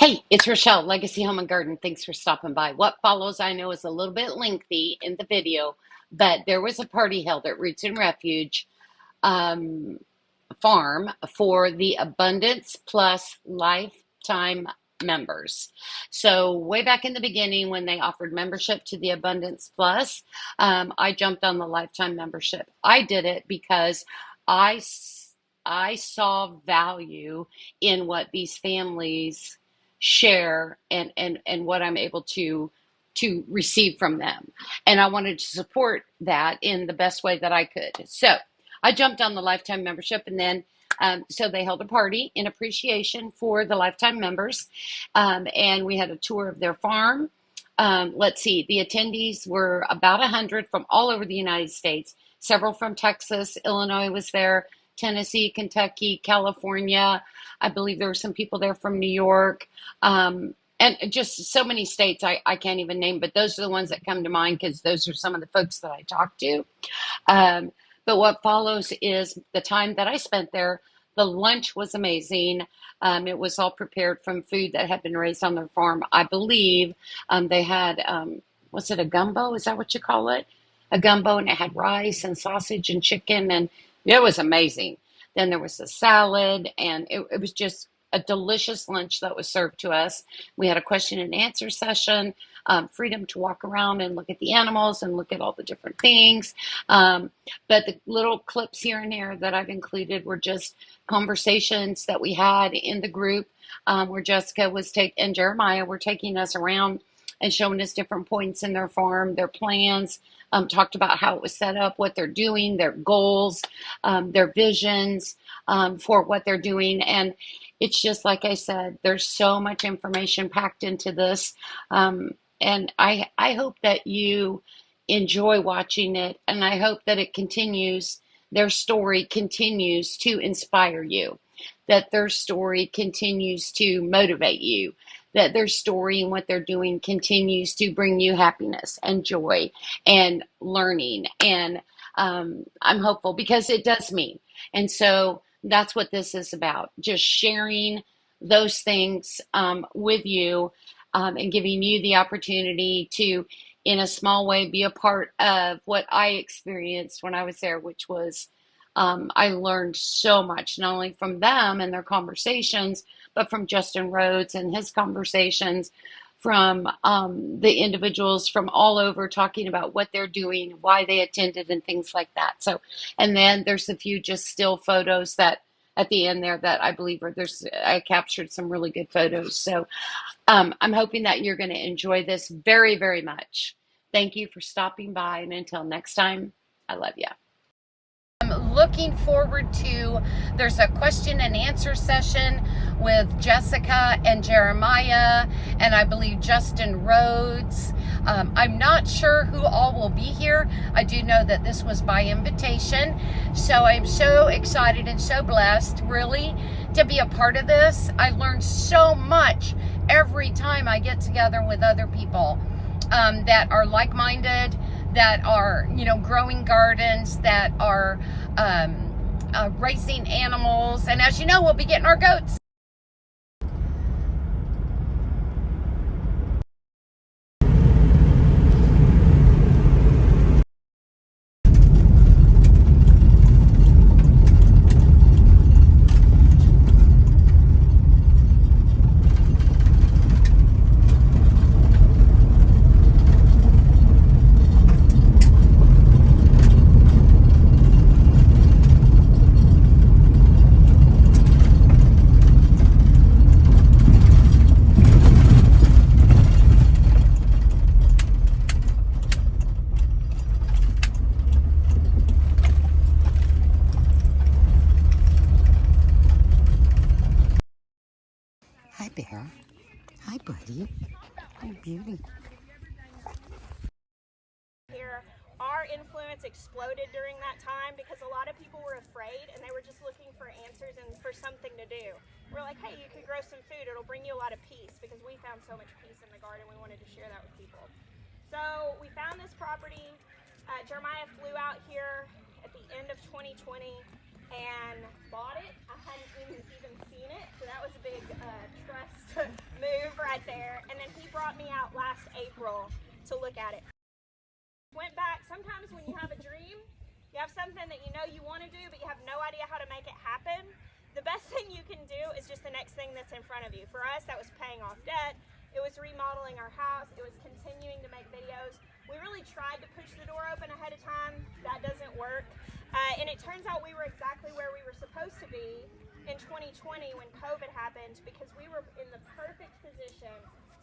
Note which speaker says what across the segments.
Speaker 1: Hey, it's Rochelle, Legacy Home and Garden. Thanks for stopping by. What follows, I know, is a little bit lengthy in the video, but there was a party held at Roots and Refuge um, Farm for the Abundance Plus Lifetime members. So, way back in the beginning, when they offered membership to the Abundance Plus, I jumped on the lifetime membership. I did it because I I saw value in what these families share and what I'm able to receive from them. And I wanted to support that in the best way that I could. So I jumped on the lifetime membership, and then so they held a party in appreciation for the lifetime members, and we had a tour of their farm. Let's see, the attendees were about 100 from all over the United States. Several from Texas, Illinois was there, Tennessee, Kentucky, California. I believe there were some people there from New York. And just so many states I can't even name, but those are the ones that come to mind because those are some of the folks that I talked to. Um, but what follows is the time that I spent there. The lunch was amazing. It was all prepared from food that had been raised on their farm. I believe they had, was it a gumbo? Is that what you call it? A gumbo, and it had rice and sausage and chicken, and it was amazing. Then there was a salad, and it was just a delicious lunch that was served to us. We had a question and answer session, freedom to walk around and look at the animals and look at all the different things. Um, but the little clips here and there that I've included were just conversations that we had in the group, where Jessica was and Jeremiah were taking us around and showing us different points in their farm, their plans, talked about how it was set up, what they're doing, their goals, their visions for what they're doing. And it's just like I said, there's so much information packed into this. And I hope that you enjoy watching it, and I hope that their story continues to inspire you, that their story continues to motivate you, that their story and what they're doing continues to bring you happiness and joy and learning. And I'm hopeful because it does me. And so that's what this is about, just sharing those things with you, and giving you the opportunity to, in a small way, be a part of what I experienced when I was there, which was I learned so much, not only from them and their conversations, but from Justin Rhodes and his conversations, from the individuals from all over talking about what they're doing, why they attended, and things like that. So, and then there's a few just still photos that at the end there that I believe I captured some really good photos. So I'm hoping that you're going to enjoy this very, very much. Thank you for stopping by, and until next time, I love you. I'm looking forward to, there's a question and answer session with Jessica and Jeremiah, and I believe Justin Rhodes. I'm not sure who all will be here. I do know that this was by invitation, so I'm so excited and so blessed, really, to be a part of this. I learned so much every time I get together with other people that are like-minded, that are, growing gardens, that are raising animals. And as you know, we'll be getting our goats. Hi, Bear. Hi, buddy. Oh, beauty.
Speaker 2: Here, our influence exploded during that time because a lot of people were afraid and they were just looking for answers and for something to do. We're like, hey, you could grow some food. It'll bring you a lot of peace, because we found so much peace in the garden. We wanted to share that with people. So we found this property. Jeremiah flew out here at the end of 2020 and bought it. I hadn't even seen it, so that was a big trust move. right there. And then he brought me out last April to look at it. Went back. Sometimes when you have a dream, you have something that you know you want to do, but you have no idea how to make it happen. The best thing you can do is just the next thing that's in front of you. For us, that was paying off debt. It was remodeling our house. It was continuing to make videos. We really tried to push the door open ahead of time. That doesn't work. And it turns out we were exactly where we were supposed to be in 2020 when COVID happened, because we were in the perfect position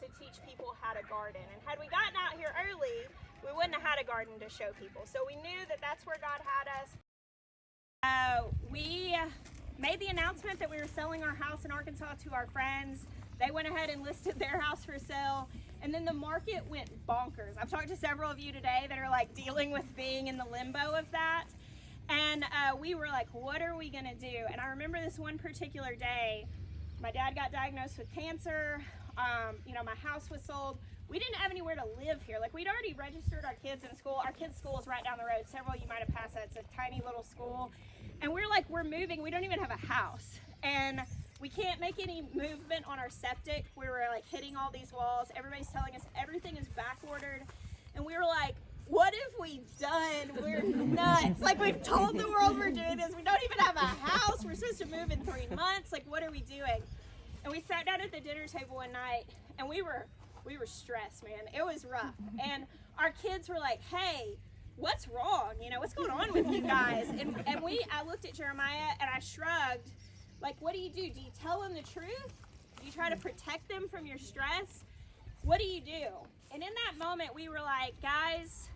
Speaker 2: to teach people how to garden. And had we gotten out here early, we wouldn't have had a garden to show people. So we knew that that's where God had us. We made the announcement that we were selling our house in Arkansas to our friends. They went ahead and listed their house for sale, and then the market went bonkers. I've talked to several of you today that are like dealing with being in the limbo of that. And we were like, what are we gonna do? And I remember this one particular day, my dad got diagnosed with cancer. You know, my house was sold. We didn't have anywhere to live here. Like, we'd already registered our kids in school. Our kids' school is right down the road. Several of you might have passed that. It's a tiny little school. And we're like, we're moving. We don't even have a house. And we can't make any movement on our septic. We were like hitting all these walls. Everybody's telling us everything is back ordered. And we were like, what have we done? We're nuts. Like, we've told the world we're doing this. We don't even have a house. We're supposed to move in 3 months. Like, what are we doing? And we sat down at the dinner table one night, and we were stressed, man. It was rough. And our kids were like, hey, what's wrong? You know, what's going on with you guys? And I looked at Jeremiah and I shrugged, like, what do? Do you tell them the truth? Do you try to protect them from your stress? What do you do? And in that moment, we were like, guys,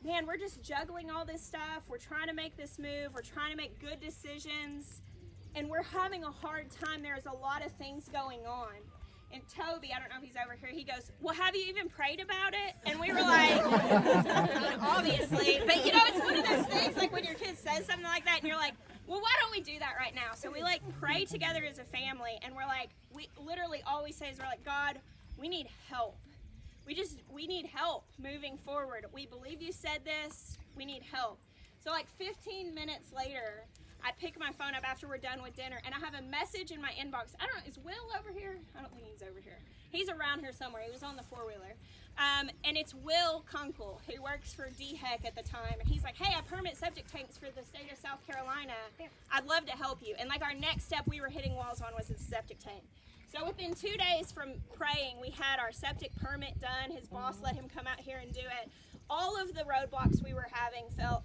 Speaker 2: man, we're just juggling all this stuff. We're trying to make this move. We're trying to make good decisions. And we're having a hard time. There's a lot of things going on. And Toby, I don't know if he's over here, he goes, well, have you even prayed about it? And we were like, obviously. But you know, it's one of those things, like when your kid says something like that and you're like, well, why don't we do that right now? So we like pray together as a family, and we're like, we literally always say is we're like, God, we need help. We need help moving forward. We believe you said this, we need help. So like 15 minutes later, I pick my phone up after we're done with dinner, and I have a message in my inbox. I don't know, is Will over here? I don't think he's over here. He's around here somewhere. He was on the four-wheeler. And it's Will Kunkel, who works for DHEC at the time. And he's like, hey, I permit septic tanks for the state of South Carolina. I'd love to help you. And like our next step we were hitting walls on was a septic tank. So within 2 days from praying, we had our septic permit done. His boss let him come out here and do it. All of the roadblocks we were having fell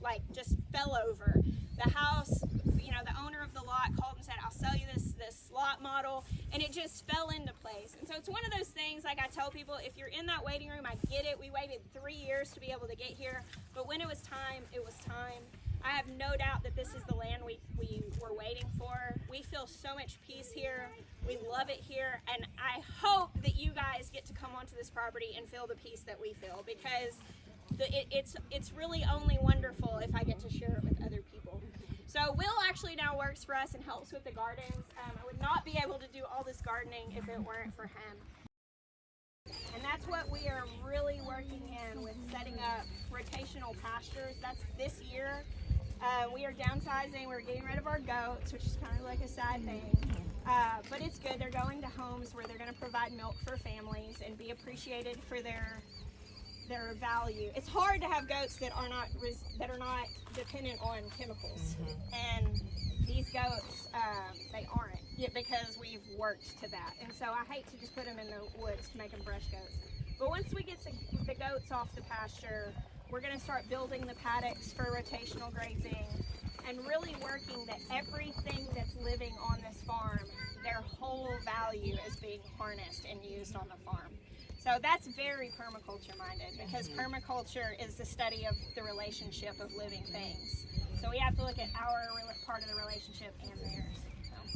Speaker 2: over. The house, you know, the owner of the lot called and said, I'll sell you this lot model, and it just fell into place. And so it's one of those things, like I tell people, if you're in that waiting room, I get it. We waited 3 years to be able to get here, but when it was time, it was time. I have no doubt that this is the land we were waiting for. We feel so much peace here. We love it here, and I hope that you guys get to come onto this property and feel the peace that we feel, because it's really only wonderful if I get to share it with other people. So Will actually now works for us and helps with the gardens. I would not be able to do all this gardening if it weren't for him. And that's what we are really working in with setting up rotational pastures. That's this year. We are downsizing. We're getting rid of our goats, which is kind of like a sad thing. But it's good. They're going to homes where they're going to provide milk for families and be appreciated for their value. It's hard to have goats that are not dependent on chemicals, and these goats they aren't, because we've worked to that. And so I hate to just put them in the woods to make them brush goats. But once we get the goats off the pasture, we're going to start building the paddocks for rotational grazing, and really working that everything that's living on this farm, their whole value is being harnessed and used on the farm. So that's very permaculture minded, because permaculture is the study of the relationship of living things. So we have to look at our part of the relationship and theirs.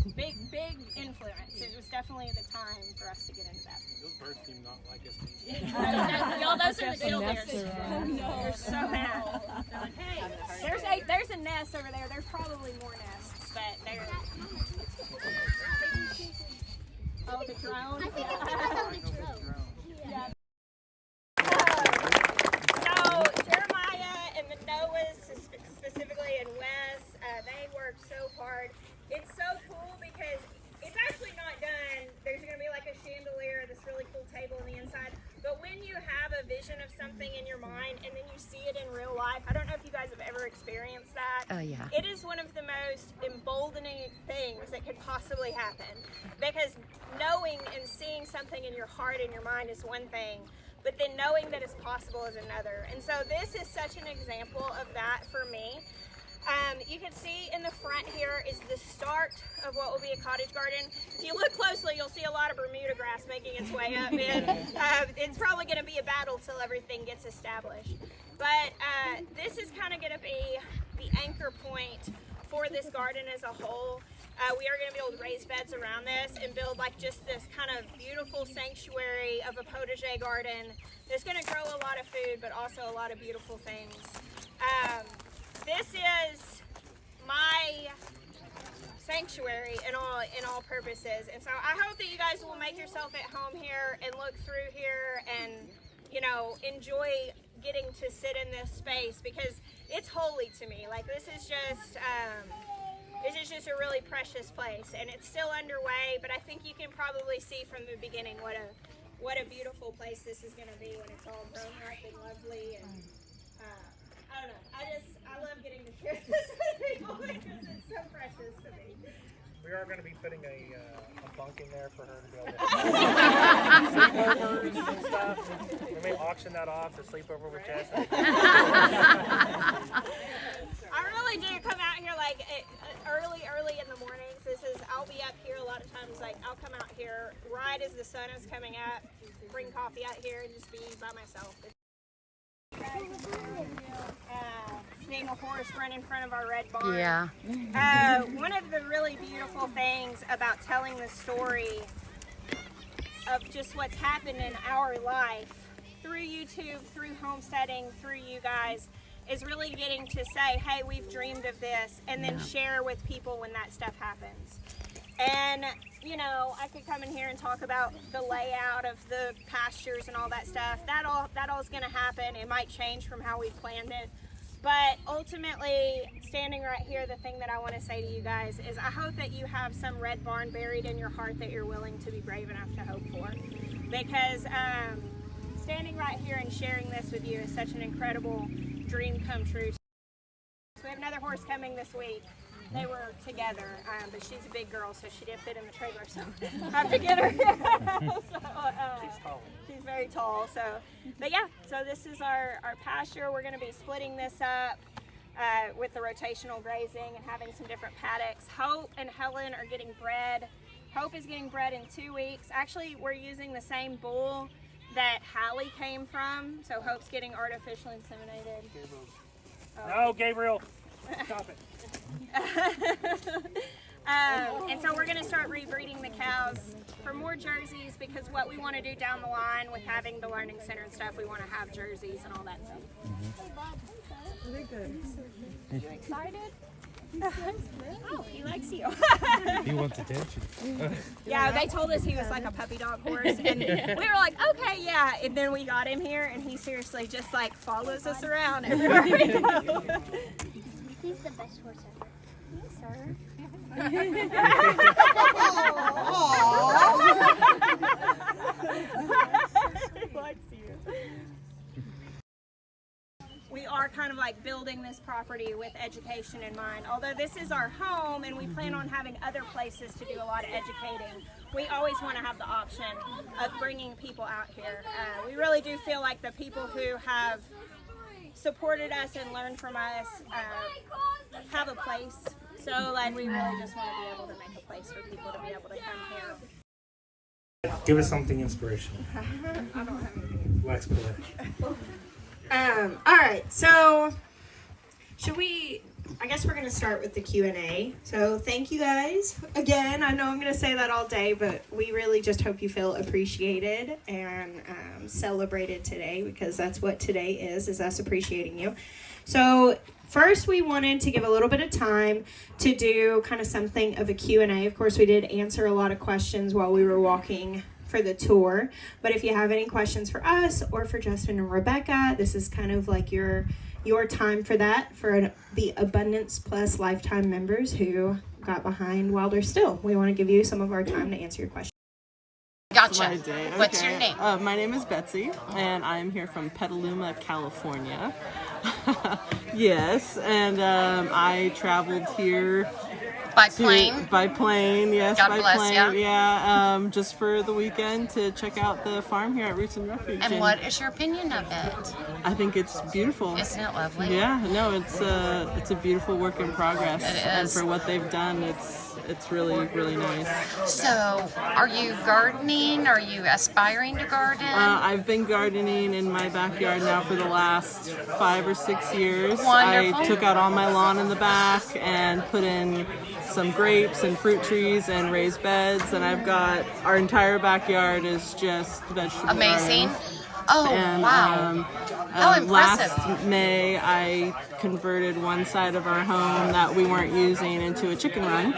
Speaker 2: So big influence. It was definitely the time for us to get into that.
Speaker 3: Those birds seem not like us.
Speaker 2: Y'all, those are the diddle bears. They're so mad. They're like, hey, there's a nest over there. There's probably more nests, but they're... Oh, the drone?
Speaker 4: I think it's because of the drone.
Speaker 2: Yeah. So Jeremiah and the Noahs specifically, and Wes, they worked so hard. It's so cool because it's actually not done. There's going to be like a chandelier, this really cool something in your mind and then you see it in real life. I don't know if you guys have ever experienced that.
Speaker 1: Oh, yeah.
Speaker 2: It is one of the most emboldening things that could possibly happen, because knowing and seeing something in your heart and your mind is one thing, but then knowing that it's possible is another. And so this is such an example of that for me. You can see in the front here is the start of what will be a cottage garden. If you look closely, you'll see a lot of Bermuda grass making its way up, and it's probably going to be a battle till everything gets established. But this is kind of going to be the anchor point for this garden as a whole. We are going to build raised beds around this and build like just this kind of beautiful sanctuary of a potager garden that's going to grow a lot of food, but also a lot of beautiful things. This is my sanctuary in all purposes, and so I hope that you guys will make yourself at home here and look through here and, you know, enjoy getting to sit in this space, because it's holy to me. Like, this is just a really precious place, and it's still underway, but I think you can probably see from the beginning what a beautiful place this is going to be when it's all grown up and lovely. And I don't know, I love getting to share this with people because it's so precious to me.
Speaker 3: We are going to be putting a bunk in there for her to be able to sleepovers and stuff. We may auction that off to sleep over with Jess.
Speaker 2: I really do come out here like early in the mornings. I'll be up here a lot of times. Like, I'll come out here right as the sun is coming up, bring coffee out here, and just be by myself. Seeing a horse run in front of our red barn.
Speaker 1: Yeah.
Speaker 2: One of the really beautiful things about telling the story of just what's happened in our life through YouTube, through homesteading, through you guys, is really getting to say, hey, we've dreamed of this, and then share with people when that stuff happens. And, you know, I could come in here and talk about the layout of the pastures and all that stuff. That all is going to happen. It might change from how we planned it. But ultimately, standing right here, the thing that I want to say to you guys is I hope that you have some red barn buried in your heart that you're willing to be brave enough to hope for. Because standing right here and sharing this with you is such an incredible dream come true. So we have another horse coming this week. They were together, but she's a big girl, so she didn't fit in the trailer, so I have to get her.
Speaker 3: She's tall.
Speaker 2: She's very tall, so. But yeah, so this is our pasture. We're going to be splitting this up with the rotational grazing and having some different paddocks. Hope and Helen are getting bred. Hope is getting bred in 2 weeks. Actually, we're using the same bull that Hallie came from, so Hope's getting artificially inseminated.
Speaker 3: No, Gabriel, stop it.
Speaker 2: And so we're going to start rebreeding the cows for more jerseys, because what we want to do down the line with having the learning center and stuff, we want to have jerseys and all that stuff.
Speaker 5: Very good.
Speaker 2: You excited? Oh, he likes you.
Speaker 6: He wants attention.
Speaker 2: Yeah, they told us he was like a puppy dog horse, and we were like, okay, yeah. And then we got him here, and he seriously just like follows us around everywhere we go.
Speaker 4: He's the best horse ever.
Speaker 2: Yes, sir. He likes you. We are kind of like building this property with education in mind. Although this is our home and we plan on having other places to do a lot of educating, we always want to have the option of bringing people out here. We really do feel like the people who have supported us and learned from us have a place. So like we really just want to be able to make a place for people to be able to come here.
Speaker 3: Give us something inspirational.
Speaker 2: I don't have anything.
Speaker 3: Wax poetic.
Speaker 2: All right, so I guess we're going to start with the Q&A. So thank you guys again. I know I'm going to say that all day, but we really just hope you feel appreciated and celebrated today, because that's what today is us appreciating you. So first, we wanted to give a little bit of time to do kind of something of a Q&A. Of course, we did answer a lot of questions while we were walking for the tour, but if you have any questions for us or for Justin and Rebecca, this is kind of like your time for that, for the Abundance Plus lifetime members who got behind while they're still. We want to give you some of our time to answer your questions.
Speaker 1: Got Gotcha.
Speaker 7: my day. Okay.
Speaker 1: What's your name?
Speaker 7: My name is Betsy, and I'm here from Petaluma, California. Yes, and I traveled here
Speaker 1: By plane?
Speaker 7: by plane, yes,
Speaker 1: God
Speaker 7: by
Speaker 1: bless
Speaker 7: plane.
Speaker 1: ya.
Speaker 7: Yeah, just for the weekend to check out the farm here at Roots and Refuge.
Speaker 1: And what is your opinion of it?
Speaker 7: I think it's beautiful.
Speaker 1: Isn't it lovely?
Speaker 7: Yeah, no, it's a beautiful work in progress.
Speaker 1: It
Speaker 7: And
Speaker 1: is.
Speaker 7: for what they've done, it's really, really nice.
Speaker 1: So, are you gardening? Are you aspiring to garden?
Speaker 7: I've been gardening in my backyard now for the last 5 or 6 years.
Speaker 1: Wonderful.
Speaker 7: I took out all my lawn in the back and put in some grapes and fruit trees and raised beds, and I've got our entire backyard is just vegetable
Speaker 1: Amazing.
Speaker 7: garden.
Speaker 1: Oh,
Speaker 7: And
Speaker 1: wow. How impressive.
Speaker 7: last May, I converted one side of our home that we weren't using into a chicken run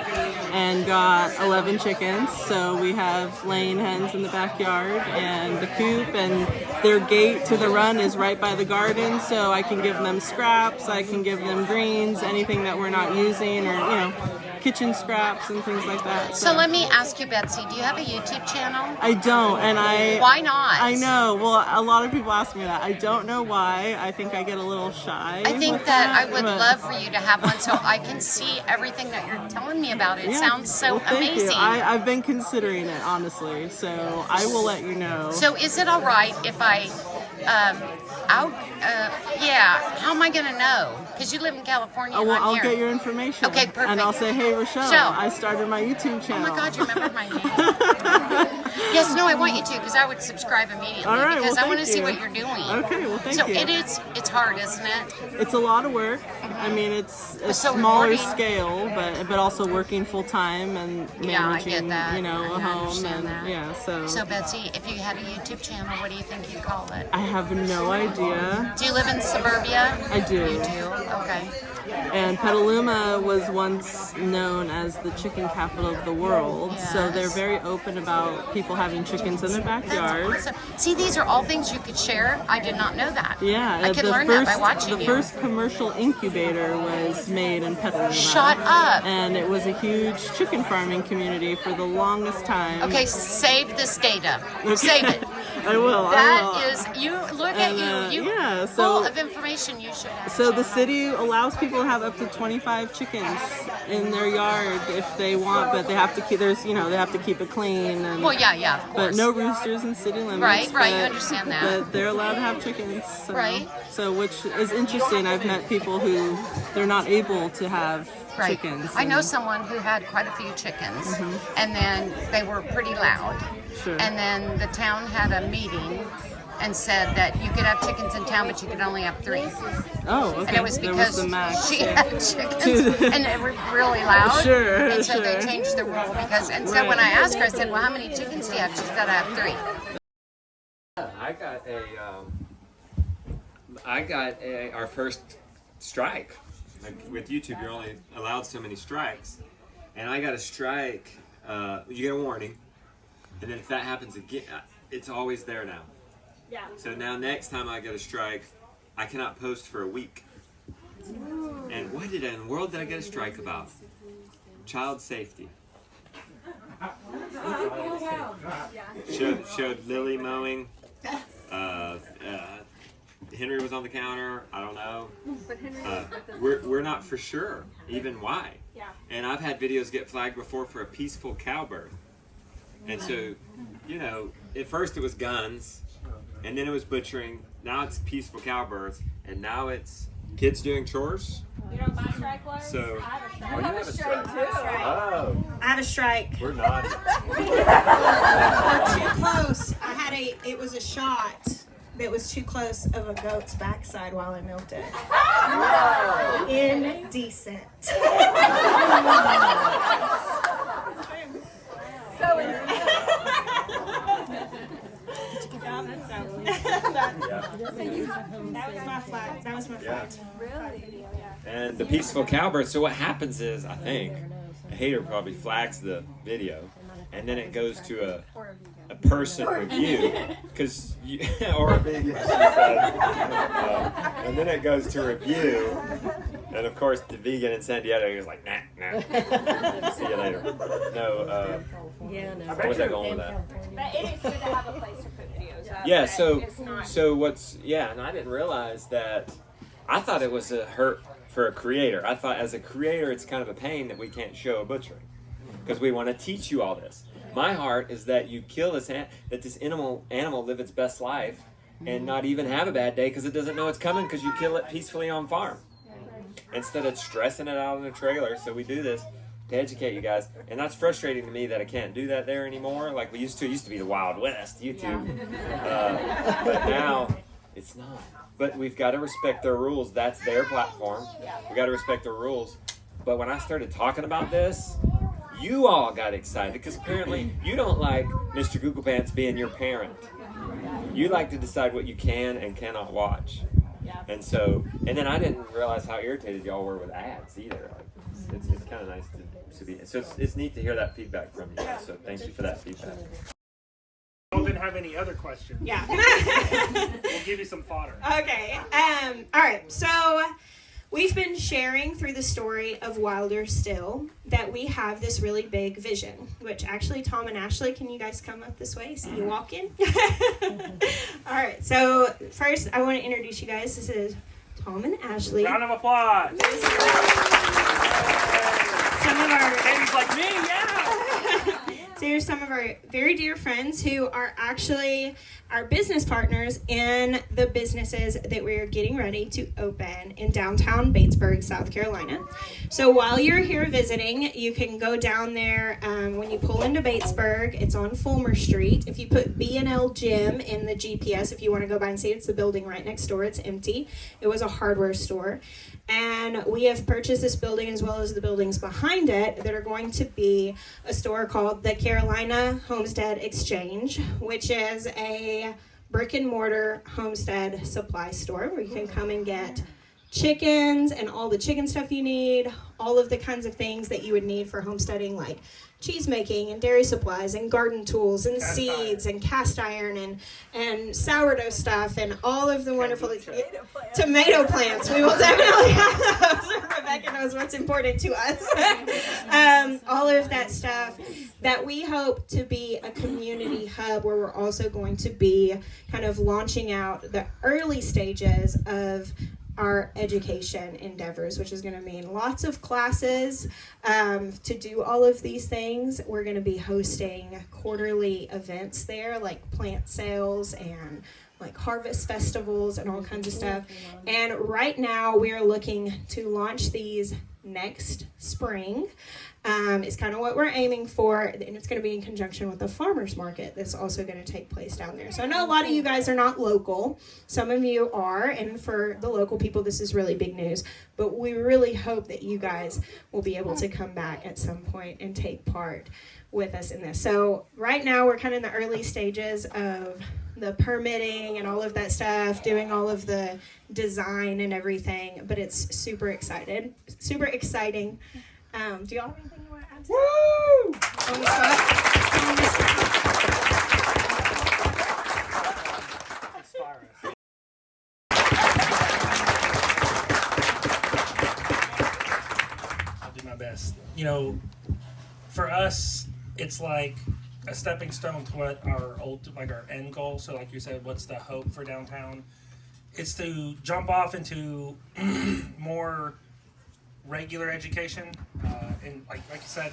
Speaker 7: and got 11 chickens. So we have laying hens in the backyard and the coop, and their gate to the run is right by the garden. So I can give them scraps, I can give them greens, anything that we're not using, or, kitchen scraps and things like that.
Speaker 1: So let me ask you, Betsy, do you have a YouTube channel?
Speaker 7: I don't, and
Speaker 1: Why not?
Speaker 7: I know. Well, a lot of people ask me that. I don't know why. I think I get a little shy.
Speaker 1: I think
Speaker 7: with
Speaker 1: that I would
Speaker 7: but-
Speaker 1: love for you to have one so I can see everything that you're telling me about. It
Speaker 7: Yeah.
Speaker 1: sounds so
Speaker 7: Well, thank
Speaker 1: amazing.
Speaker 7: You. I've been considering it, honestly, so I will let you know.
Speaker 1: So is it all right if I, how am I going to know? Because you live in California and I'm
Speaker 7: I'll
Speaker 1: here.
Speaker 7: get your information.
Speaker 1: Okay, perfect.
Speaker 7: And I'll say, hey, Rochelle,
Speaker 1: Rochelle.
Speaker 7: I started my YouTube
Speaker 1: Oh
Speaker 7: channel.
Speaker 1: my God, you remember my name? Yes, no, I want you to because I would subscribe immediately
Speaker 7: All right,
Speaker 1: because
Speaker 7: well,
Speaker 1: I want to
Speaker 7: thank
Speaker 1: see
Speaker 7: you.
Speaker 1: what you're doing.
Speaker 7: Okay, well, thank
Speaker 1: so
Speaker 7: you.
Speaker 1: it's hard, isn't it?
Speaker 7: It's a lot of work. I mean, it's a
Speaker 1: So
Speaker 7: smaller
Speaker 1: rewarding.
Speaker 7: scale, but also working full time and
Speaker 1: Yeah, I
Speaker 7: managing,
Speaker 1: get that.
Speaker 7: a
Speaker 1: I
Speaker 7: home
Speaker 1: understand
Speaker 7: and
Speaker 1: that.
Speaker 7: yeah.
Speaker 1: So Betsy, if you had a YouTube channel, what do you think you'd call it?
Speaker 7: I have no idea.
Speaker 1: Do you live in suburbia?
Speaker 7: I do.
Speaker 1: You do? Okay.
Speaker 7: And Petaluma was once known as the chicken capital of the world, so
Speaker 1: Yes.
Speaker 7: they're very open about people having chickens in their backyard.
Speaker 1: So, see, these are all things you could share. I did not know that.
Speaker 7: Yeah,
Speaker 1: I could
Speaker 7: the
Speaker 1: learn
Speaker 7: first
Speaker 1: that by watching
Speaker 7: the
Speaker 1: you.
Speaker 7: first commercial incubator was made in Petaluma.
Speaker 1: Shut up.
Speaker 7: And it was a huge chicken farming community for the longest time.
Speaker 1: Okay, save this data.
Speaker 7: Okay.
Speaker 1: Save it.
Speaker 7: I will.
Speaker 1: That is, you look
Speaker 7: And,
Speaker 1: at you. You
Speaker 7: yeah,
Speaker 1: full
Speaker 7: so-
Speaker 1: of information. You should.
Speaker 7: So the city allows people to have up to 25 chickens in their yard if they want, but they have to keep they have to keep it clean. And,
Speaker 1: Well, yeah, of course.
Speaker 7: but no roosters in city limits.
Speaker 1: Right, you
Speaker 7: but-
Speaker 1: understand that.
Speaker 7: But they're allowed to have chickens. So,
Speaker 1: Right.
Speaker 7: So which is interesting. I've met people who they're not able to have
Speaker 1: Right.
Speaker 7: chickens.
Speaker 1: I know
Speaker 7: and-
Speaker 1: someone who had quite a few chickens, and then they were pretty loud.
Speaker 7: Sure.
Speaker 1: And then the town had a meeting and said that you could have chickens in town, but you could only have 3.
Speaker 7: Oh, okay.
Speaker 1: And it was
Speaker 7: There
Speaker 1: because
Speaker 7: the max.
Speaker 1: she had chickens and they were really loud.
Speaker 7: Sure,
Speaker 1: And so they
Speaker 7: sure.
Speaker 1: changed the rule because, and so
Speaker 7: Right.
Speaker 1: when I asked her, I said, well, how many chickens do you have? She said, I have 3.
Speaker 8: I got our first strike. Like with YouTube, you're only allowed so many strikes, and I got a strike. You get a warning, and then if that happens again, it's always there now.
Speaker 2: Yeah.
Speaker 8: So now next time I get a strike, I cannot post for a week. And what in the world did I get a strike about? Child safety. Showed Lily mowing. Henry was on the counter. I don't know. We're not for sure even why.
Speaker 2: Yeah.
Speaker 8: And I've had videos get flagged before for a peaceful cow birth. And so, at first it was guns, and then it was butchering. Now it's peaceful cow births, and now it's kids doing chores.
Speaker 2: You know what my strike was?
Speaker 8: So,
Speaker 2: I have a strike.
Speaker 8: oh, you have a strike too. Oh,
Speaker 9: I have a strike.
Speaker 8: we're naughty.
Speaker 9: Too close. It was a shot that was too close of a goat's backside while I milked it. Indecent. That was my flag.
Speaker 8: And the peaceful cow birth. So what happens is, I think, a hater probably flags the video, and then it goes to a person review, because or a vegan, she said. And then it goes to review, and of course the vegan in San Diego is like, nah. See you later. No, where was I going with that?
Speaker 2: But it is good to have a place to put videos up.
Speaker 8: Yeah,
Speaker 2: but
Speaker 8: so
Speaker 2: it's not.
Speaker 8: and I didn't realize that. I thought it was a hurt for a creator. I thought as a creator it's kind of a pain that we can't show a butchery because we want to teach you all this. My heart is that you kill this that this animal live its best life and not even have a bad day because it doesn't know it's coming because you kill it peacefully on farm instead of stressing it out in a trailer. So we do this to educate you guys, and that's frustrating to me that I can't do that there anymore like we used to. It used to be the Wild West, YouTube, but now it's not. But we've got to respect their rules. That's their platform. We got to respect their rules. But when I started talking about this, you all got excited because apparently you don't like Mr. Google Pants being your parent. You like to decide what you can and cannot watch. And then I didn't realize how irritated y'all were with ads either. Like, it's kind of nice to be. So it's neat to hear that feedback from you guys. So thank you for that feedback.
Speaker 3: Y'all didn't have any other questions.
Speaker 9: Yeah.
Speaker 3: We'll give you some fodder.
Speaker 9: Okay. All right. So we've been sharing through the story of Wilder Still that we have this really big vision, which actually Tom and Ashley, can you guys come up this way? See you walk in. All right. So first I want to introduce you guys. This is Tom and Ashley.
Speaker 3: Round of applause.
Speaker 9: Some of our
Speaker 3: Ladies like me, yeah.
Speaker 9: So here's some of our very dear friends who are actually our business partners in the businesses that we're getting ready to open in downtown Batesburg, South Carolina. So while you're here visiting, you can go down there when you pull into Batesburg. It's on Fulmer Street. If you put B&L Gym in the GPS, if you want to go by and see it, it's the building right next door. It's empty. It was a hardware store. And we have purchased this building as well as the buildings behind it that are going to be a store called the Carolina Homestead Exchange, which is a brick and mortar homestead supply store where you can come and get chickens and all the chicken stuff you need, all of the kinds of things that you would need for homesteading, like cheese making and dairy supplies and garden tools and seeds and cast iron and sourdough stuff and all of the wonderful tomato plants. We will definitely have those. Rebecca knows what's important to us. All of that stuff that we hope to be a community hub where we're also going to be kind of launching out the early stages of our education endeavors, which is going to mean lots of classes to do all of these things. We're going to be hosting quarterly events there, like plant sales and like harvest festivals and all kinds of stuff. And right now we are looking to launch these next spring. It's kind of what we're aiming for, and it's going to be in conjunction with the farmers market that's also going to take place down there. So I know a lot of you guys are not local. Some of you are, and for the local people, this is really big news. But we really hope that you guys will be able to come back at some point and take part with us in this. So right now we're kind of in the early stages of the permitting and all of that stuff, doing all of the design and everything, but it's super exciting. Do y'all have anything you want to add to
Speaker 3: Woo!
Speaker 9: that? On the spot?
Speaker 3: Inspire us. I'll do my best. You know, for us, it's like a stepping stone to what our end goal. So like you said, what's the hope for downtown? It's to jump off into more regular education. And like you said,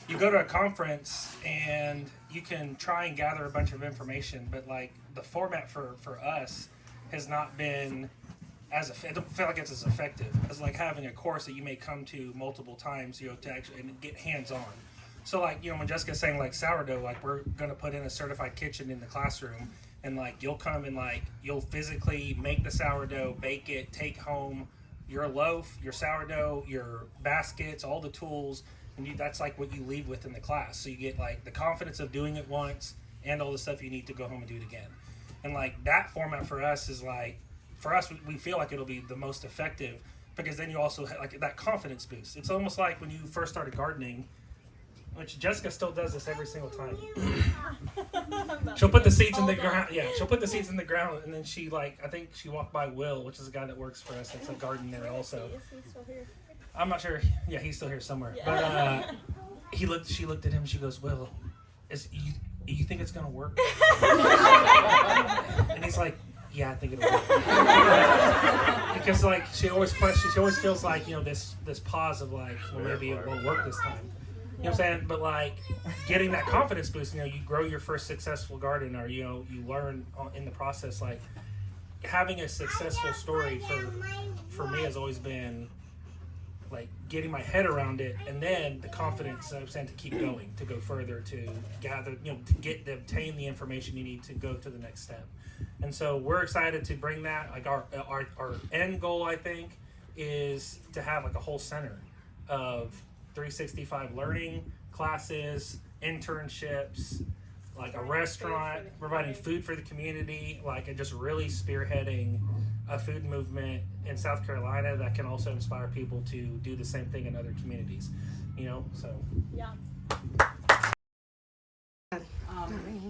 Speaker 3: you go to a conference and you can try and gather a bunch of information, but like the format for us has not been I don't feel like it's as effective as like having a course that you may come to multiple times, you know, to actually and get hands-on. So like, you know, when Jessica's saying like sourdough, like we're going to put in a certified kitchen in the classroom, and like you'll come and like you'll physically make the sourdough, bake it, take home your loaf, your sourdough, your baskets, all the tools, and that's like what you leave with in the class. So you get like the confidence of doing it once and all the stuff you need to go home and do it again. And like that format for us is like, for us, we feel like it'll be the most effective because then you also have like that confidence boost. It's almost like when you first started gardening, which Jessica still does this every single time. She'll put the seeds in the ground. Yeah, she'll put the seeds in the ground, and then she like, I think she walked by Will, which is a guy that works for us. It's a gardener also.
Speaker 2: Is he still here?
Speaker 3: I'm not sure. Yeah, he's still here somewhere. But she looked at him. She goes, Will, you think it's gonna work? And he's like, yeah, I think it'll work. Because like she always questions, she always feels like, this pause of like, well, maybe it won't work this time. You know what I'm saying? But like getting that confidence boost, you grow your first successful garden, or you learn in the process. Like having a successful story for me has always been like getting my head around it, and then the confidence, I'm saying, to keep going, to go further, to gather, to obtain the information you need to go to the next step. And so we're excited to bring that. Like our end goal, I think, is to have like a whole center of 365 learning classes, internships, like a restaurant, providing food for the community, like, and just really spearheading a food movement in South Carolina that can also inspire people to do the same thing in other communities, so.
Speaker 2: Yeah.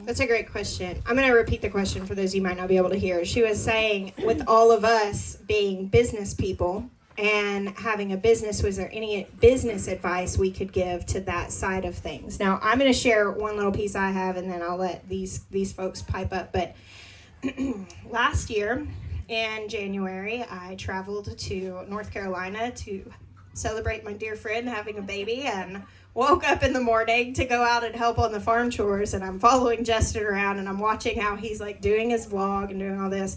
Speaker 9: That's a great question. I'm going to repeat the question for those you might not be able to hear. She was saying, with all of us being business people and having a business, was there any business advice we could give to that side of things? Now, I'm going to share one little piece I have, and then I'll let these folks pipe up. But last year in January, I traveled to North Carolina to celebrate my dear friend having a baby, and woke up in the morning to go out and help on the farm chores, and I'm following Justin around, and I'm watching how he's like doing his vlog and doing all this.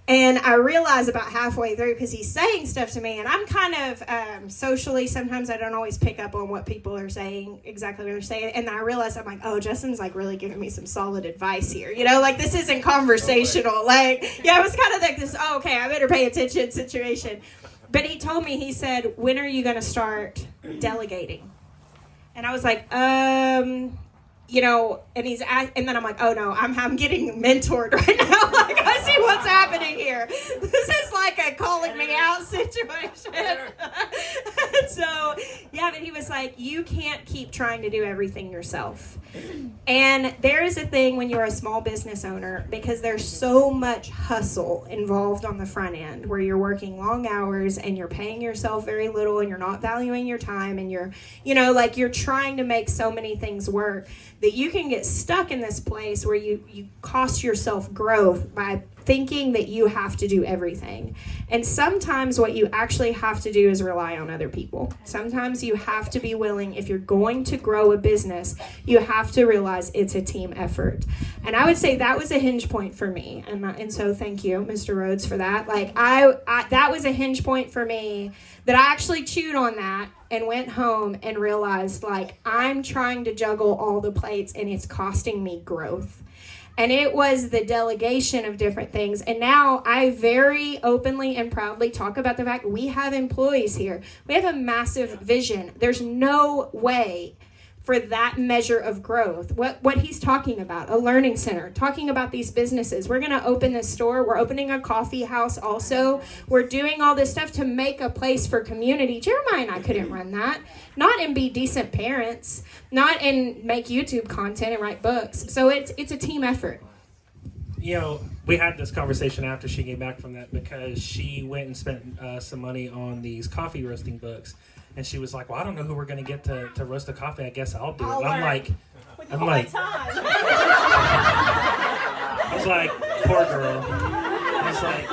Speaker 9: And I realize about halfway through, because he's saying stuff to me, and I'm kind of socially, sometimes I don't always pick up on what people are saying, exactly what they're saying. And I realize, I'm like, oh, Justin's like really giving me some solid advice here. Like this isn't conversational. Like, yeah, it was kind of like this, oh, okay, I better pay attention situation. But he told me, he said, when are you going to start delegating? And I was like, and then I'm like, oh no, I'm getting mentored right now. Like, I see what's happening here. This is like a calling me out situation. So, yeah, but he was like, you can't keep trying to do everything yourself. And there is a thing when you're a small business owner, because there's so much hustle involved on the front end, where you're working long hours and you're paying yourself very little, and you're not valuing your time, and you're trying to make so many things work, that you can get stuck in this place where you cost yourself growth by thinking that you have to do everything. And sometimes what you actually have to do is rely on other people. Sometimes you have to be willing, if you're going to grow a business, you have to realize it's a team effort. And I would say that was a hinge point for me. And so thank you, Mr. Rhodes, for that. Like I that was a hinge point for me, that I actually chewed on that and went home and realized, like, I'm trying to juggle all the plates and it's costing me growth. And it was the delegation of different things. And now I very openly and proudly talk about the fact we have employees here. We have a massive vision. There's no way for that measure of growth. What he's talking about, a learning center, talking about these businesses. We're going to open this store. We're opening a coffee house also. We're doing all this stuff to make a place for community. Jeremiah and I couldn't run that. Not and be decent parents. Not and make YouTube content and write books. So it's a team effort.
Speaker 3: We had this conversation after she came back from that, because she went and spent some money on these coffee roasting books. And she was like, well, I don't know who we're going to get to roast the coffee. I guess I'll do it. I'm like, I was like, poor girl. I was like,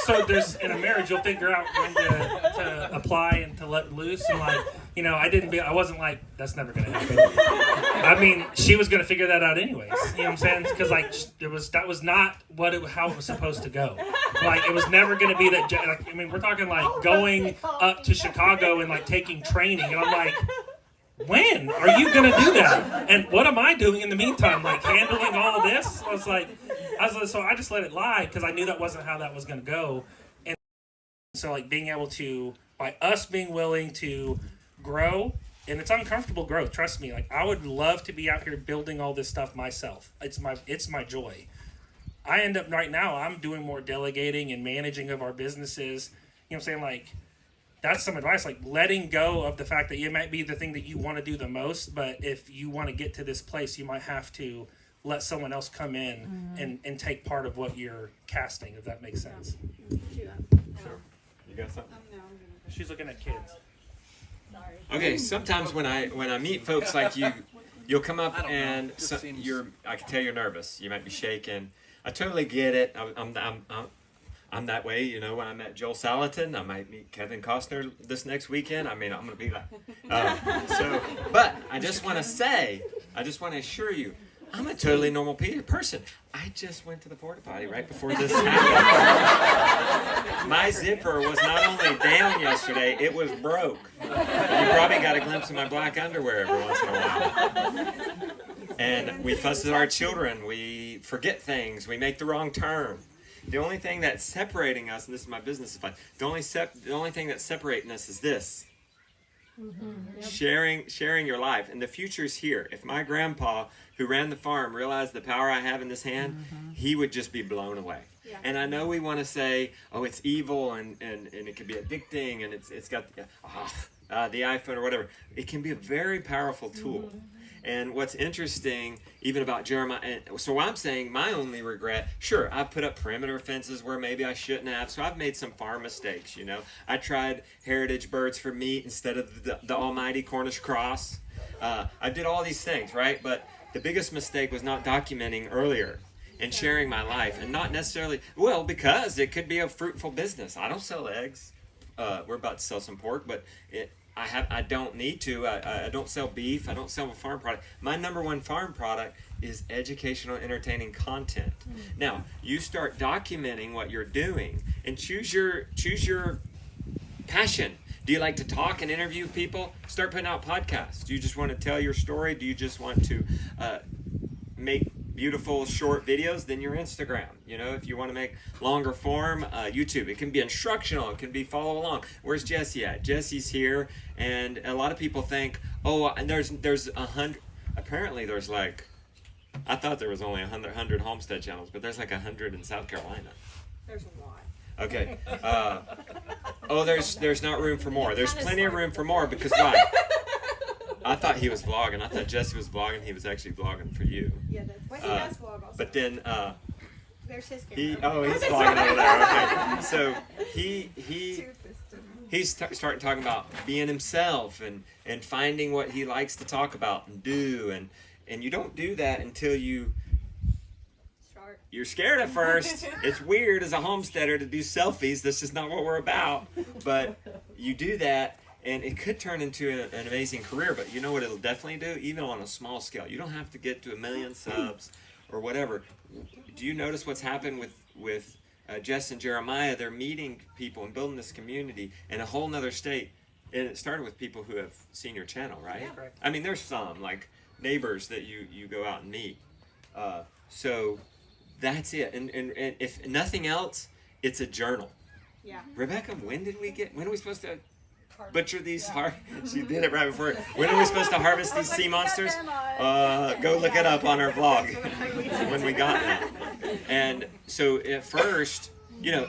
Speaker 3: so there's, in a marriage, you'll figure out when to apply and to let loose. And like, I wasn't like, that's never going to happen. I mean, she was going to figure that out anyways. You know what I'm saying? Because like, that was not how it was supposed to go. Like, it was never going to be that. Like, I mean, we're talking like going up to Chicago and like taking training, and I'm like, when are you going to do that? And what am I doing in the meantime? Like handling all of this? So I just let it lie, because I knew that wasn't how that was going to go. And so like being able to, by us being willing to grow, and it's uncomfortable growth, trust me. Like, I would love to be out here building all this stuff myself. It's my joy. I end up right now, I'm doing more delegating and managing of our businesses. You know what I'm saying? Like, that's some advice, like letting go of the fact that it might be the thing that you want to do the most, but if you want to get to this place, you might have to let someone else come in and take part of what you're casting, if that makes sense.
Speaker 8: Sure. You got something?
Speaker 3: She's looking at kids.
Speaker 8: Okay, sometimes when I meet folks like you, you'll come up and I can tell you're nervous. You might be shaking. I totally get it. I'm that way, you know. When I met Joel Salatin, I might meet Kevin Costner this next weekend. I mean, I'm going to be like, but I just want to assure you, I'm a totally normal person. I just went to the porta potty right before this happened. My zipper was not only down yesterday, it was broke. You probably got a glimpse of my black underwear every once in a while. And we fuss at our children. We forget things. We make the wrong turn. The only thing that's separating us, and this is my business advice, the only thing that's separating us is this. Mm-hmm. Sharing your life. And the future's here. If my grandpa, who ran the farm, realized the power I have in this hand, he would just be blown away. Yeah. And I know we want to say, oh, it's evil and it can be addicting and it's got the iPhone or whatever. It can be a very powerful tool. Mm-hmm. And what's interesting, even about Jeremiah, and so I'm saying my only regret, sure, I put up perimeter fences where maybe I shouldn't have, so I've made some farm mistakes, you know. I tried heritage birds for meat instead of the almighty Cornish cross. I did all these things, right? But the biggest mistake was not documenting earlier and sharing my life, and not necessarily, because it could be a fruitful business. I don't sell eggs. We're about to sell some pork, but I don't need to. I don't sell beef. I don't sell a farm product. My number one farm product is educational, entertaining content. Mm-hmm. Now, you start documenting what you're doing and choose your passion. Do you like to talk and interview people? Start putting out podcasts. Do you just want to tell your story? Do you just want to make beautiful short videos? Then your Instagram. You know, if you want to make longer form, YouTube. It can be instructional. It can be follow along. Where's Jesse at? Jesse's here, and a lot of people think, and there's 100. Apparently, there's like, I thought there was only 100 homestead channels, but there's like 100 in South Carolina.
Speaker 2: There's a lot.
Speaker 8: Okay. There's not room for more. There's plenty of room for more because why? I thought he was vlogging. I thought Jesse was vlogging. He was actually vlogging for you.
Speaker 2: Yeah, that's he does vlog also.
Speaker 8: But then
Speaker 2: there's his
Speaker 8: he's
Speaker 2: camera.
Speaker 8: vlogging over there. Okay. So he's starting talking about being himself and finding what he likes to talk about and do, and you don't do that until you're scared at first. It's weird as a homesteader to do selfies. That's just not what we're about. But you do that, and it could turn into an amazing career. But you know what it'll definitely do? Even on a small scale. You don't have to get to 1 million subs or whatever. Do you notice what's happened with Jess and Jeremiah? They're meeting people and building this community in a whole nother state. And it started with people who have seen your channel, right? Yeah. I mean, there's some, like neighbors that you go out and meet. So that's it. And if nothing else, it's a journal. Yeah. Rebecca, when are we supposed to butcher these? She did it right before. When are we supposed to harvest these sea monsters? Go look it up on our blog when we got that. And so at first, you know,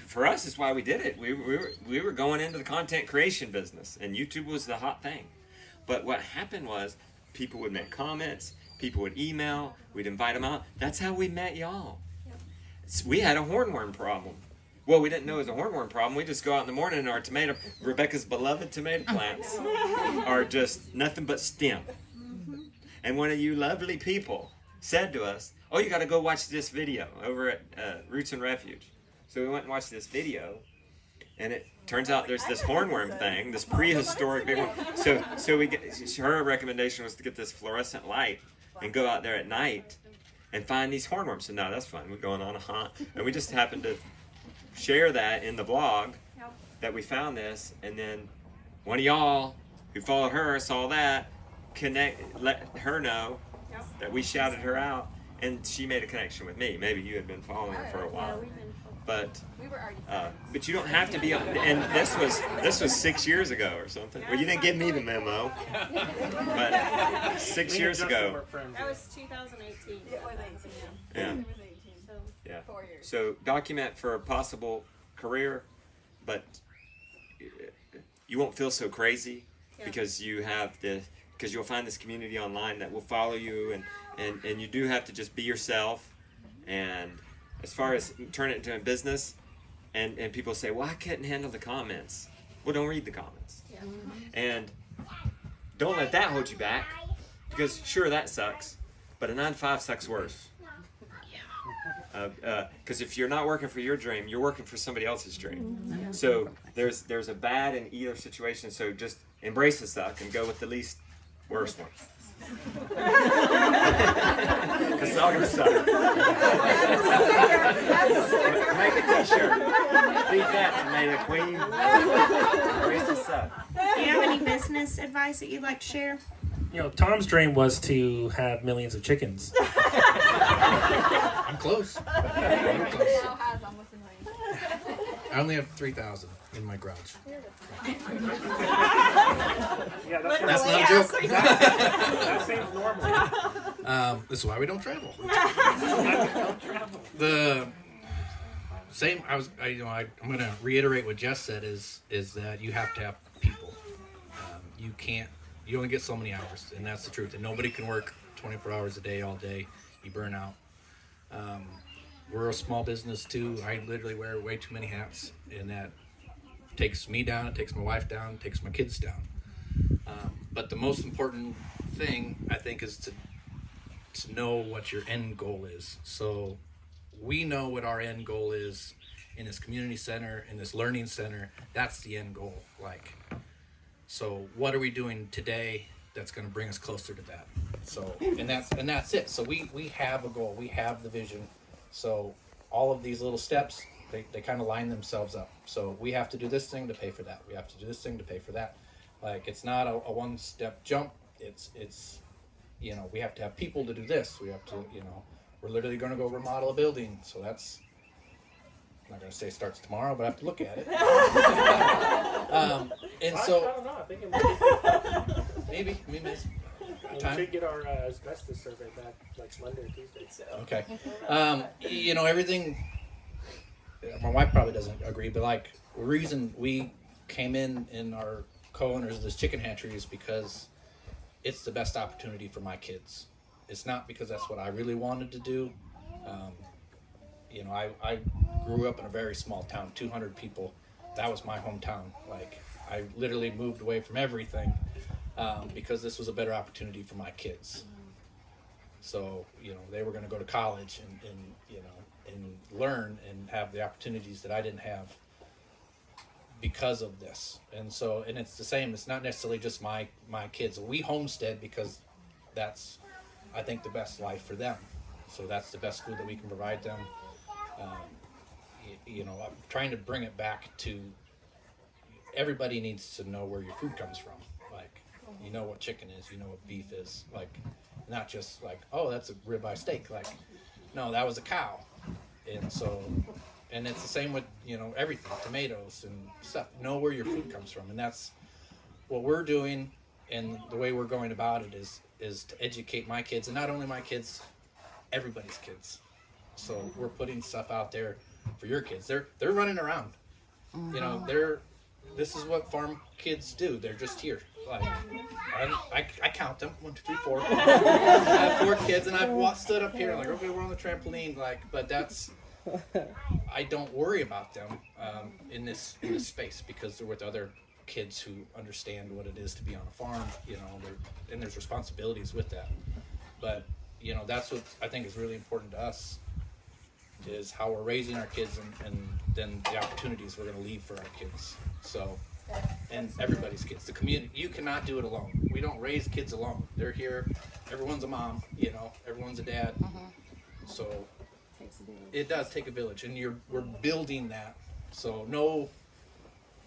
Speaker 8: for us, it's why we did it. We were going into the content creation business, and YouTube was the hot thing. But what happened was people would make comments, people would email, we'd invite them out. That's how we met y'all. Yep. We had a hornworm problem. Well, we didn't know it was a hornworm problem. We just go out in the morning and our Rebecca's beloved tomato plants are just nothing but stem. Mm-hmm. And one of you lovely people said to us, oh, you got to go watch this video over at Roots and Refuge. So we went and watched this video, and it turns out there's this hornworm thing, this prehistoric big one. So her recommendation was to get this fluorescent light and go out there at night and find these hornworms. So now that's fun. We're going on a hunt, and we just happened to share that in the vlog that we found this, and then one of y'all who followed her saw that, let her know that we shouted her out, and she made a connection with me. Maybe you had been following her for a while. But you don't have to be on. And this was 6 years ago or something. Well, you didn't give me the memo, but 6 years ago.
Speaker 2: That was 2018. It was 18.
Speaker 8: Yeah.
Speaker 2: It was 18. So
Speaker 8: yeah.
Speaker 2: 4 years.
Speaker 8: So document for a possible career, but you won't feel so crazy because you'll find this community online that will follow you, and you do have to just be yourself. And as far as turn it into a business, and people say, well, I couldn't handle the comments. Well, don't read the comments. Yeah. And don't let that hold you back. Because sure, that sucks, but a 9 to 5 sucks worse. Because if you're not working for your dream, you're working for somebody else's dream. So there's a bad in either situation. So just embrace the suck and go with the least worst one. Because it's all gonna suck. Make a T-shirt. Beat that, tomato queen. Embrace the suck.
Speaker 9: Do you have any business advice that you'd like to share?
Speaker 3: You know, Tom's dream was to have millions of chickens.
Speaker 6: I'm close. I'm close. I only have 3,000 in my garage.
Speaker 3: Yeah,
Speaker 6: That's not a joke.
Speaker 3: that seems normal.
Speaker 6: This is why we don't travel. The same. I'm going to reiterate what Jess said. Is that you have to have people. You only get so many hours, and that's the truth. And nobody can work 24 hours a day, all day. You burn out. We're a small business too. I literally wear way too many hats, and that takes me down. It takes my wife down. It takes my kids down. But the most important thing, I think, is to know what your end goal is. So we know what our end goal is in this community center, in this learning center. That's the end goal. So what are we doing today that's going to bring us closer to that? So and that's it. So we have a goal. We have the vision. So all of these little steps, they kind of line themselves up. So we have to do this thing to pay for that. We have to do this thing to pay for that. It's not a one-step jump. It's we have to have people to do this. We have to, we're literally going to go remodel a building. So that's, I'm not going to say it starts tomorrow, but I have to look at it. And so,
Speaker 3: I don't know. I think it might
Speaker 6: maybe
Speaker 3: be. We should get our asbestos survey back like Monday or Tuesday. So.
Speaker 6: Okay. Everything, my wife probably doesn't agree, but the reason we came in our co-owners of this chicken hatchery is because it's the best opportunity for my kids. It's not because that's what I really wanted to do. I grew up in a very small town, 200 people. That was my hometown. I literally moved away from everything because this was a better opportunity for my kids. So, they were going to go to college and learn and have the opportunities that I didn't have because of this. And it's the same. It's not necessarily just my kids. We homestead because that's, I think, the best life for them. So that's the best food that we can provide them. I'm trying to bring it back to everybody needs to know where your food comes from. You know what chicken is, you know what beef is. Not just oh, that's a ribeye steak. No, that was a cow. And it's the same with, everything, tomatoes and stuff. Know where your food comes from. And that's what we're doing. And the way we're going about it is to educate my kids, and not only my kids, everybody's kids. So we're putting stuff out there for your kids. They're running around. This is what farm kids do. They're just here. I count them 1, 2, 3, 4. I have 4 kids, and I've stood up here okay, we're on the trampoline. But that's, I don't worry about them in this space because they're with other kids who understand what it is to be on a farm. And there's responsibilities with that. But that's what I think is really important to us, is how we're raising our kids and then the opportunities we're going to leave for our kids. So, and everybody's kids, the community. You cannot do it alone. We don't raise kids alone. They're here. Everyone's a mom. Everyone's a dad. So it does take a village, and we're building that. So know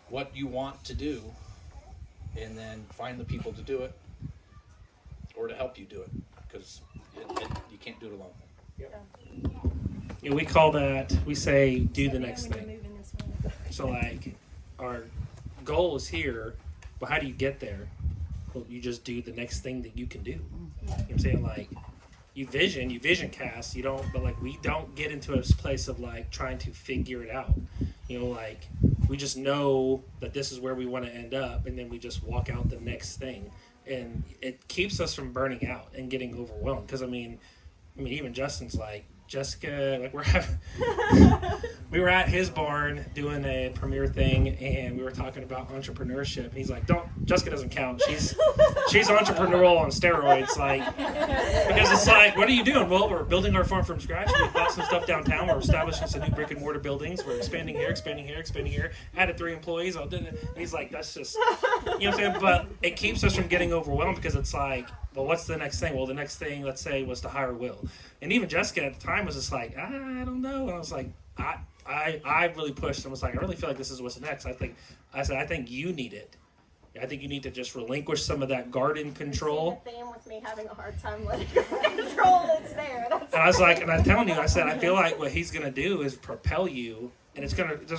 Speaker 6: what you want to do, and then find the people to do it, or to help you do it, because you can't do it alone.
Speaker 3: Yep. We call that, we say, do the next thing. So our goal is here, but how do you get there? Well, you just do the next thing that you can do. You know what I'm saying? You vision cast, but we don't get into a place of trying to figure it out. We just know that this is where we want to end up, and then we just walk out the next thing. And it keeps us from burning out and getting overwhelmed. Because, even Justin's Jessica, like we were at his barn doing a premiere thing, and we were talking about entrepreneurship. He's like, Jessica doesn't count. She's entrepreneurial on steroids, like, because it's like, what are you doing? Well, we're building our farm from scratch. We bought some stuff downtown. We're establishing some new brick and mortar buildings. We're expanding here. Added 3 employees. He's like, that's just, you know what I'm saying? But it keeps us from getting overwhelmed, because it's like, well, what's the next thing? Well, the next thing, let's say, was to hire Will. And even Jessica at the time was just like, I don't know. And I was like, I really pushed and was like, I really feel like this is what's next. I think you need it. I think you need to just relinquish some of that garden control.
Speaker 2: The theme with me having a hard time letting go of control, it's there. And
Speaker 3: I was like, and I'm telling you, I said, I feel like what he's going to do is propel you. And there's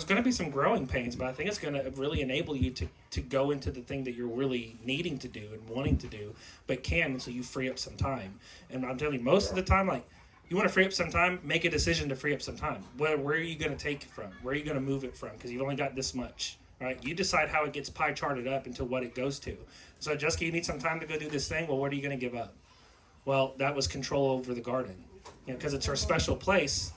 Speaker 3: going to be some growing pains, but I think it's going to really enable you to go into the thing that you're really needing to do and wanting to do, but so you free up some time. And I'm telling you, most of the time, like, you want to free up some time, make a decision to free up some time. Where are you going to take it from? Where are you going to move it from? Because you've only got this much, right? You decide how it gets pie charted up into what it goes to. So, Jessica, you need some time to go do this thing. Well, what are you going to give up? Well, that was control over the garden, because it's her special place.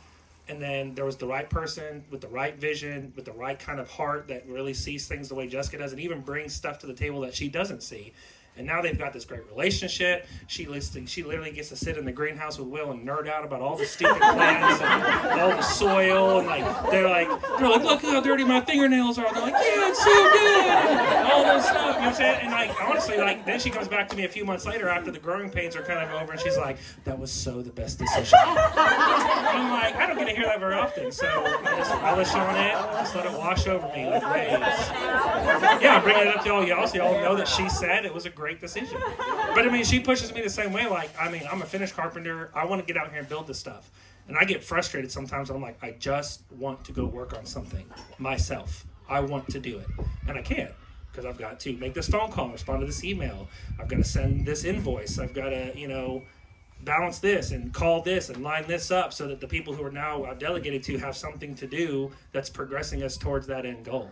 Speaker 3: And then there was the right person with the right vision, with the right kind of heart that really sees things the way Jessica does, and even brings stuff to the table that she doesn't see. And now they've got this great relationship. She literally gets to sit in the greenhouse with Will and nerd out about all the stupid plants and all the soil. And they're like, look how dirty my fingernails are. They're like, yeah, it's so good. And all this stuff, you know what I'm saying? And like, honestly, like, then she comes back to me a few months later after the growing pains are kind of over, and she's like, that was so the best decision. I'm like, I don't get to hear that very often, so I just relish on it, just let it wash over me like waves. Yeah, I'm bringing it up to all y'all so y'all know that she said it was a great decision. But I mean, she pushes me the same way. Like, I mean, I'm a finished carpenter. I want to get out here and build this stuff. And I get frustrated sometimes. I'm like, I just want to go work on something myself. I want to do it. And I can't, because I've got to make this phone call, respond to this email. I've got to send this invoice. I've got to, balance this and call this and line this up so that the people who are now delegated to have something to do that's progressing us towards that end goal.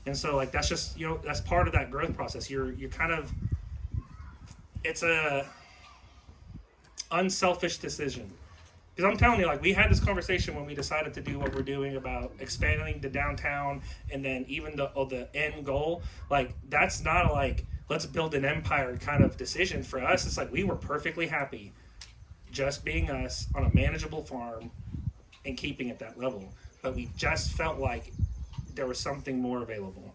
Speaker 3: And so, like, that's just, that's part of that growth process. You're kind of, it's a unselfish decision. Because I'm telling you, like, we had this conversation when we decided to do what we're doing about expanding the downtown, and then even the end goal. Like, that's not like, let's build an empire kind of decision for us. It's like, we were perfectly happy just being us on a manageable farm and keeping at that level. But we just felt like there was something more available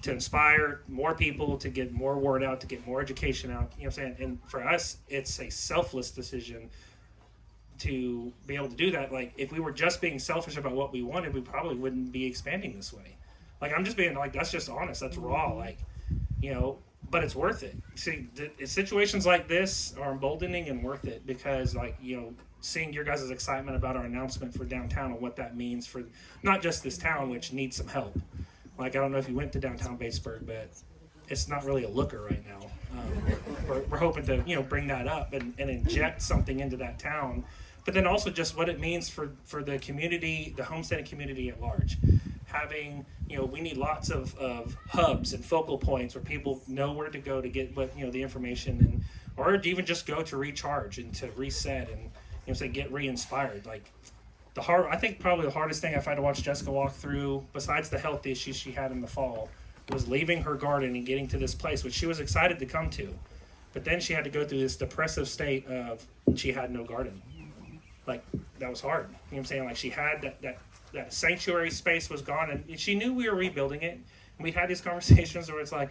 Speaker 3: to inspire more people, to get more word out, to get more education out. You know what I'm saying? And for us, it's a selfless decision to be able to do that. Like, if we were just being selfish about what we wanted, we probably wouldn't be expanding this way. Like, I'm just being, like, that's just honest. That's raw. Like, but it's worth it. See, situations like this are emboldening and worth it, because, like, seeing your guys' excitement about our announcement for downtown and what that means for not just this town, which needs some help. Like, I don't know if you went to downtown Batesburg, but it's not really a looker right now. We're hoping to, bring that up and inject something into that town. But then also just what it means for the community, the homesteading community at large. Having, we need lots of hubs and focal points where people know where to go to get the information, or even just go to recharge and to reset and get re-inspired. Like, I think probably the hardest thing I've had to watch Jessica walk through, besides the health issues she had in the fall, was leaving her garden and getting to this place, which she was excited to come to. But then she had to go through this depressive state of she had no garden. Like, that was hard. You know what I'm saying? Like, she had that sanctuary space was gone, and she knew we were rebuilding it. And we had these conversations where it's like,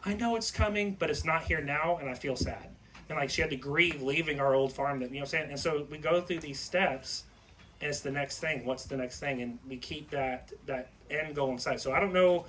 Speaker 3: I know it's coming, but it's not here now, and I feel sad. And, like, she had to grieve leaving our old farm. That, you know what I'm saying? And so we go through these steps, and it's the next thing. What's the next thing? And we keep that end goal in sight. So I don't know.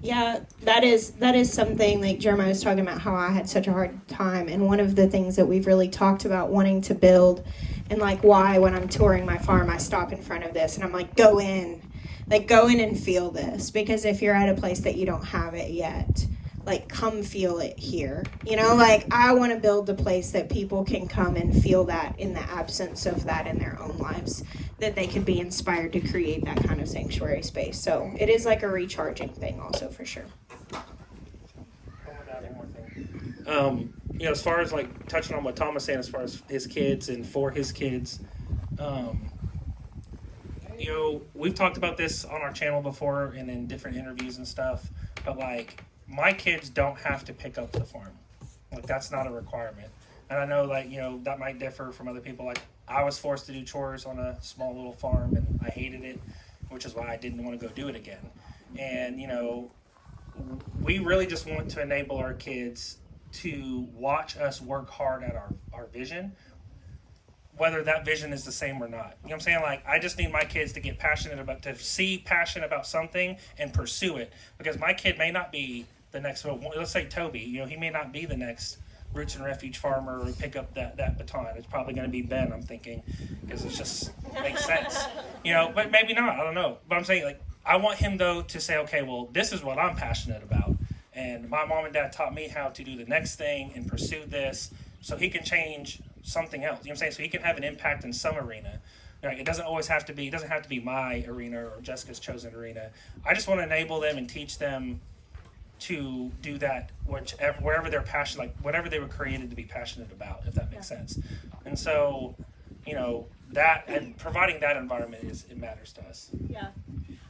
Speaker 9: Yeah, that is something, like Jeremiah was talking about, how I had such a hard time, and one of the things that we've really talked about wanting to build, and like why when I'm touring my farm I stop in front of this and I'm like, go in and feel this, because if you're at a place that you don't have it yet, like, come feel it here. Like, I want to build a place that people can come and feel that in the absence of that in their own lives, that they could be inspired to create that kind of sanctuary space. So it is like a recharging thing also, for sure.
Speaker 3: as far as like touching on what Tom was saying, as far as his kids and for his kids, we've talked about this on our channel before and in different interviews and stuff, but like my kids don't have to pick up the farm. Like that's not a requirement. And I know like, that might differ from other people. Like I was forced to do chores on a small little farm and I hated it, which is why I didn't want to go do it again. And, we really just want to enable our kids to watch us work hard at our vision, whether that vision is the same or not. You know what I'm saying? Like, I just need my kids to get passionate about something and pursue it. Because my kid may not be the next, let's say Toby, he may not be the next Roots and Refuge farmer or pick up that baton. It's probably going to be Ben, I'm thinking, because it just makes sense. But maybe not, I don't know. But I'm saying, like, I want him, though, to say, okay, well, this is what I'm passionate about. And my mom and dad taught me how to do the next thing and pursue this so he can change something else. You know what I'm saying? So he can have an impact in some arena. Like, it doesn't have to be my arena or Jessica's chosen arena. I just want to enable them and teach them to do that wherever they're passionate, like whatever they were created to be passionate about, if that makes sense. And so, that and providing that environment it matters to us.
Speaker 9: Yeah.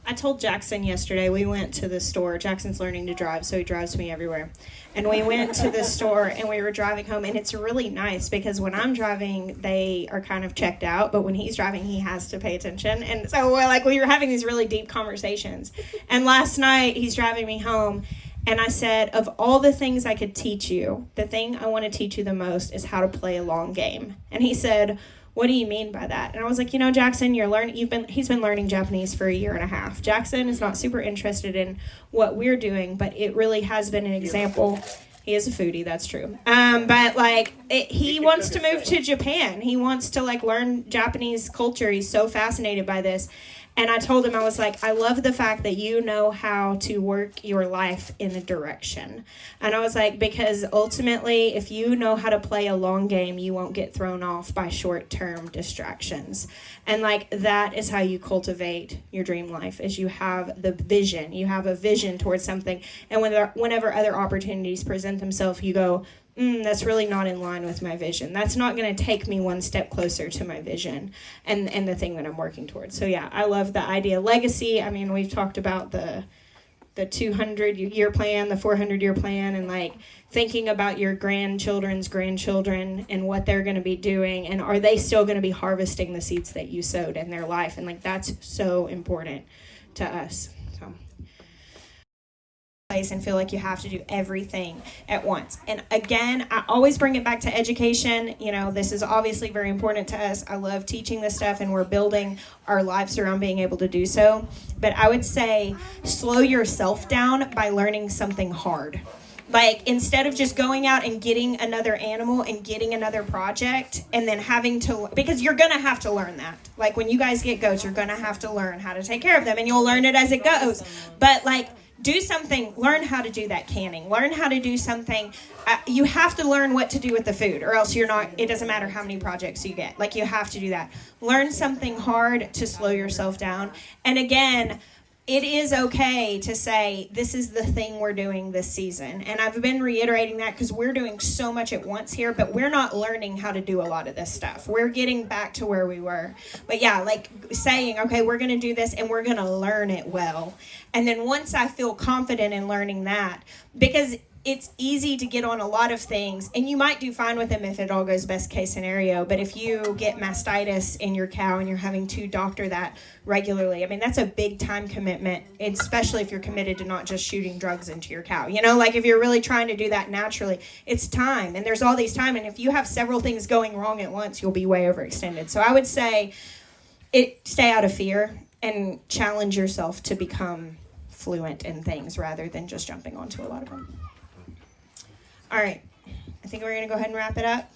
Speaker 9: I told Jackson yesterday, we went to the store. Jackson's learning to drive, so he drives me everywhere. And we went to the store, and we were driving home, and it's really nice because when I'm driving, they are kind of checked out, but when he's driving, he has to pay attention. And so we were having these really deep conversations. And last night, he's driving me home, and I said, of all the things I could teach you, the thing I want to teach you the most is how to play a long game. And he said, what do you mean by that? And I was like, Jackson, he's been learning Japanese for 1.5 years. Jackson is not super interested in what we're doing, but it really has been an example. He is a foodie, that's true. But he wants to move to Japan. He wants to learn Japanese culture. He's so fascinated by this. And I told him, I was like, I love the fact that you know how to work your life in a direction. And I was like, because ultimately, if you know how to play a long game, you won't get thrown off by short-term distractions. And that is how you cultivate your dream life, is you have the vision. You have a vision towards something. And whenever other opportunities present themselves, you go, that's really not in line with my vision. That's not going to take me one step closer to my vision and the thing that I'm working towards. So yeah, I love the idea. Legacy, I mean, we've talked about the 200-year plan, the 400-year plan, and thinking about your grandchildren's grandchildren and what they're going to be doing, and are they still going to be harvesting the seeds that you sowed in their life? And that's so important to us. So and feel like you have to do everything at once. And again, I always bring it back to education. This is obviously very important to us. I love teaching this stuff, and we're building our lives around being able to do so. But I would say slow yourself down by learning something hard. Instead of just going out and getting another animal and getting another project and then having to, because you're going to have to learn that. When you guys get goats, you're going to have to learn how to take care of them, and you'll learn it as it goes. But do something, learn how to do that canning, learn how to do something. You have to learn what to do with the food, or else it doesn't matter how many projects you get. You have to do that. Learn something hard to slow yourself down. And again, it is okay to say, this is the thing we're doing this season. And I've been reiterating that because we're doing so much at once here, but we're not learning how to do a lot of this stuff. We're getting back to where we were. But yeah, saying, okay, we're going to do this and we're going to learn it well. And then once I feel confident in learning that, because it's easy to get on a lot of things, and you might do fine with them if it all goes best case scenario, but if you get mastitis in your cow and you're having to doctor that regularly, I mean, that's a big time commitment, especially if you're committed to not just shooting drugs into your cow. If you're really trying to do that naturally, it's time, and there's all these time, and if you have several things going wrong at once, you'll be way overextended. So I would say stay out of fear and challenge yourself to become fluent in things rather than just jumping onto a lot of them. All right, I think we're going to go ahead and wrap it up.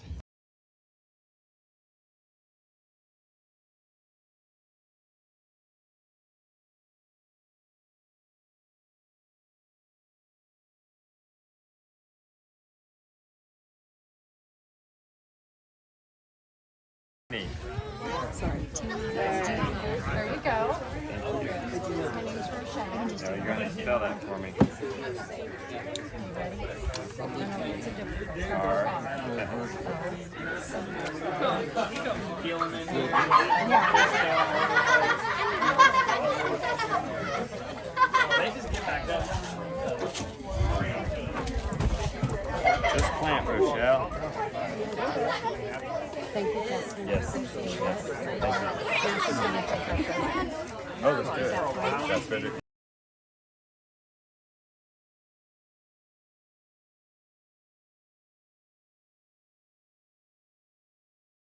Speaker 5: Sorry. There you go. My name's Rochelle.
Speaker 8: No, you're gonna spell that for me. Just plant, Rochelle.
Speaker 10: Thank you, Justin.
Speaker 8: Yes. Oh, let's do it. That's Frederick.